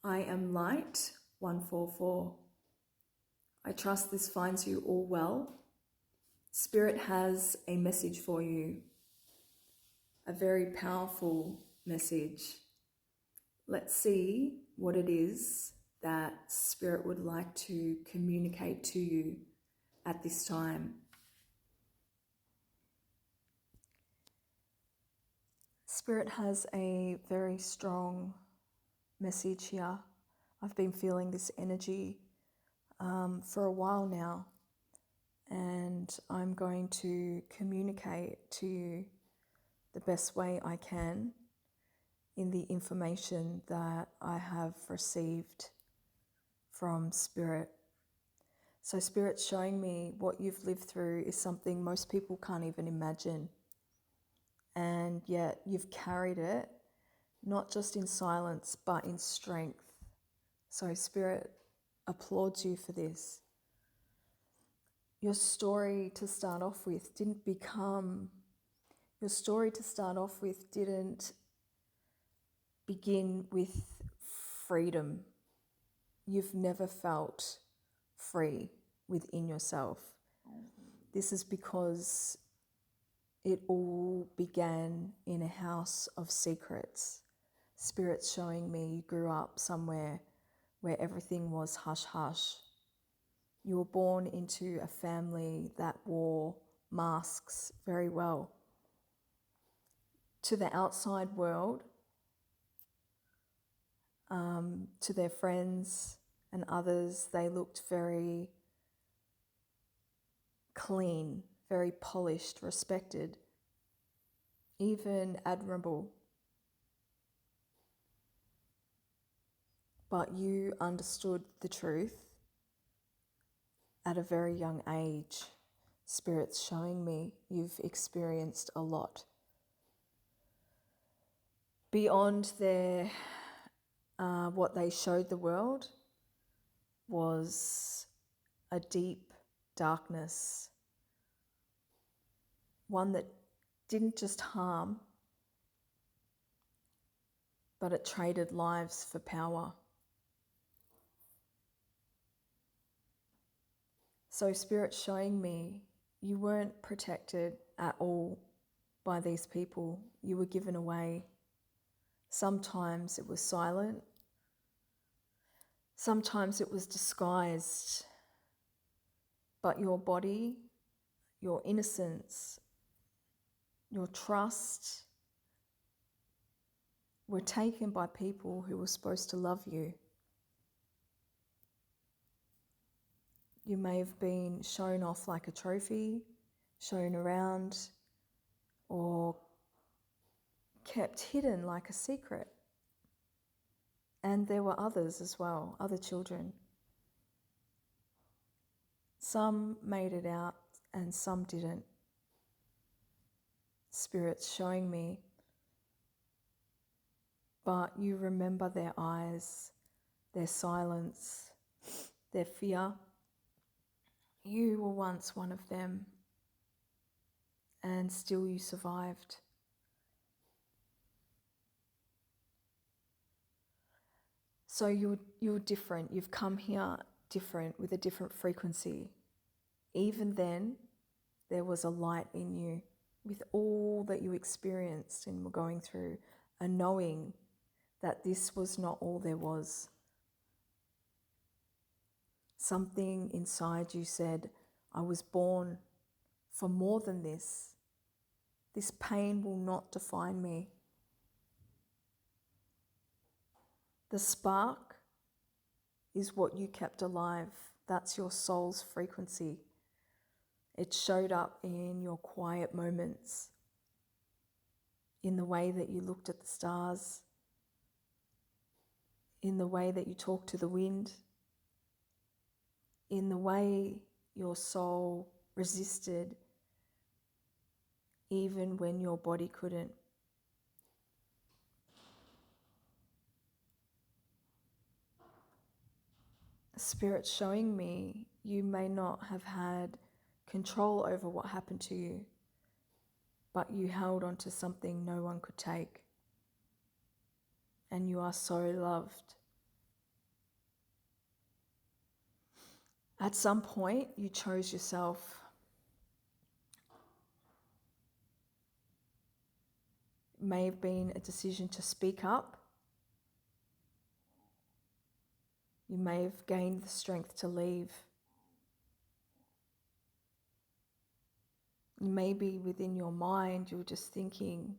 I am Light144. I trust this finds you all well. Spirit has a message for you, a very powerful message. Let's see what it is that Spirit would like to communicate to you at this time. Spirit has a very strong message here. I've been feeling this energy for a while now, and I'm going to communicate to you the best way I can in the information that I have received from Spirit. So Spirit's showing me what you've lived through is something most people can't even imagine, and yet you've carried it not just in silence but in strength. So Spirit applauds you for this. Your story to start off with didn't begin with freedom. You've never felt free within yourself. This is because it all began in a house of secrets. Spirit's showing me you grew up somewhere where everything was hush-hush. You were born into a family that wore masks very well. To the outside world, to their friends and others, they looked very clean, very polished, respected, even admirable. But you understood the truth at a very young age. Spirit's showing me you've experienced a lot. Beyond what they showed the world was a deep darkness, one that didn't just harm, but it traded lives for power. So Spirit's showing me you weren't protected at all by these people. You were given away. Sometimes it was silent. Sometimes it was disguised. But your body, your innocence, your trust were taken by people who were supposed to love you. You may have been shown off like a trophy, shown around, or kept hidden like a secret. And there were others as well, other children. Some made it out and some didn't. Spirit's showing me. But you remember their eyes, their silence, their fear. You were once one of them, and still you survived. So you're different. You've come here different, with a different frequency. Even then, there was a light in you, with all that you experienced and were going through, a knowing that this was not all there was. Something inside you said, I was born for more than this. This pain will not define me. The spark is what you kept alive. That's your soul's frequency. It showed up in your quiet moments, in the way that you looked at the stars, in the way that you talked to the wind, in the way your soul resisted even when your body couldn't. Spirit's showing me you may not have had control over what happened to you, but you held on to something no one could take. And you are so loved. At some point, you chose yourself. It may have been a decision to speak up. You may have gained the strength to leave. Maybe within your mind, you're just thinking,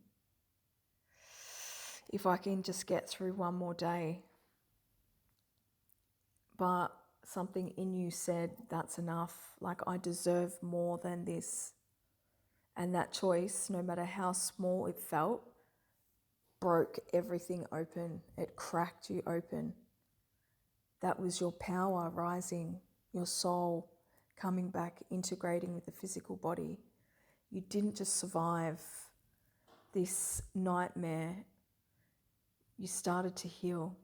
if I can just get through one more day. But something in you said, that's enough. Like, I deserve more than this. And that choice, no matter how small it felt, broke everything open. It cracked you open. That was your power rising, your soul coming back, integrating with the physical body. You didn't just survive this nightmare. You started to heal.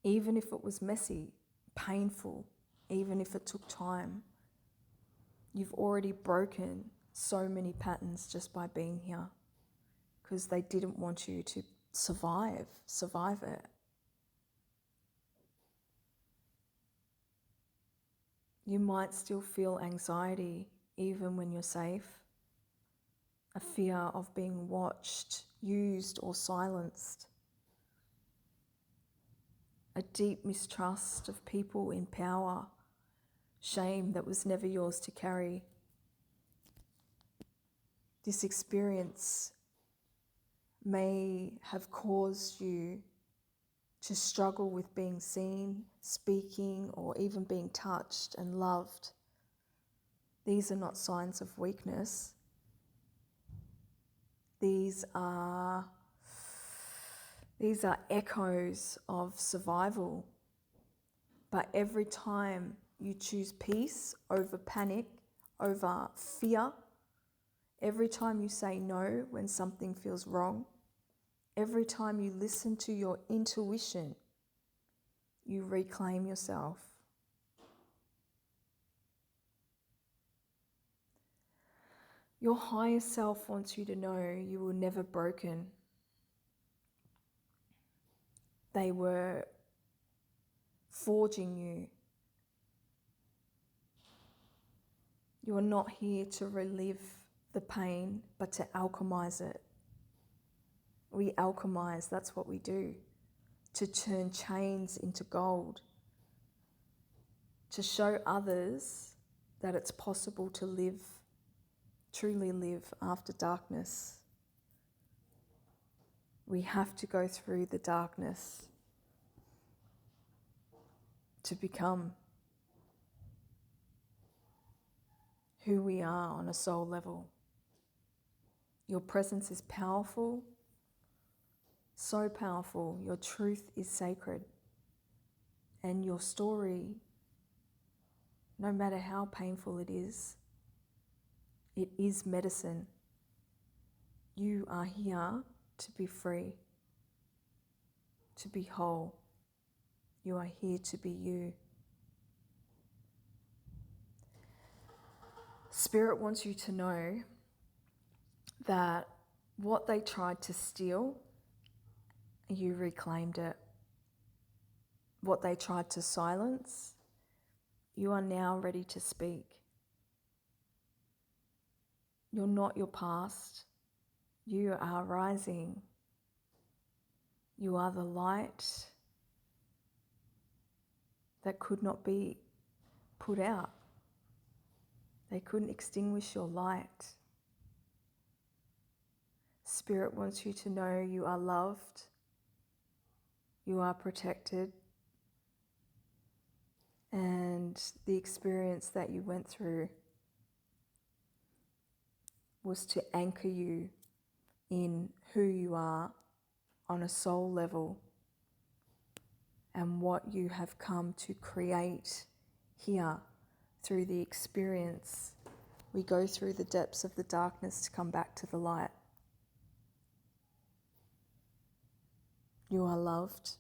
Even if it was messy, painful, even if it took time, you've already broken so many patterns just by being here, because they didn't want you to survive it. You might still feel anxiety even when you're safe, a fear of being watched, used, or silenced, a deep mistrust of people in power, shame that was never yours to carry. This experience may have caused you to struggle with being seen, speaking, or even being touched and loved. These are not signs of weakness. These are echoes of survival. But every time you choose peace over panic, over fear, every time you say no when something feels wrong, every time you listen to your intuition, you reclaim yourself. Your higher self wants you to know you were never broken. They were forging you. You are not here to relive the pain, but to alchemize it. We alchemize, that's what we do. To turn chains into gold. To show others that it's possible to live, truly live after darkness. We have to go through the darkness to become who we are on a soul level. Your presence is powerful, so powerful. Your truth is sacred. And your story, no matter how painful it is medicine. You are here to be free, to be whole. You are here to be you. Spirit wants you to know that what they tried to steal, you reclaimed it. What they tried to silence, you are now ready to speak. You're not your past. You are rising. You are the light that could not be put out. They couldn't extinguish your light. Spirit wants you to know you are loved. You are protected. And the experience that you went through was to anchor you in who you are on a soul level and what you have come to create here through the experience. We go through the depths of the darkness to come back to the light. You are loved.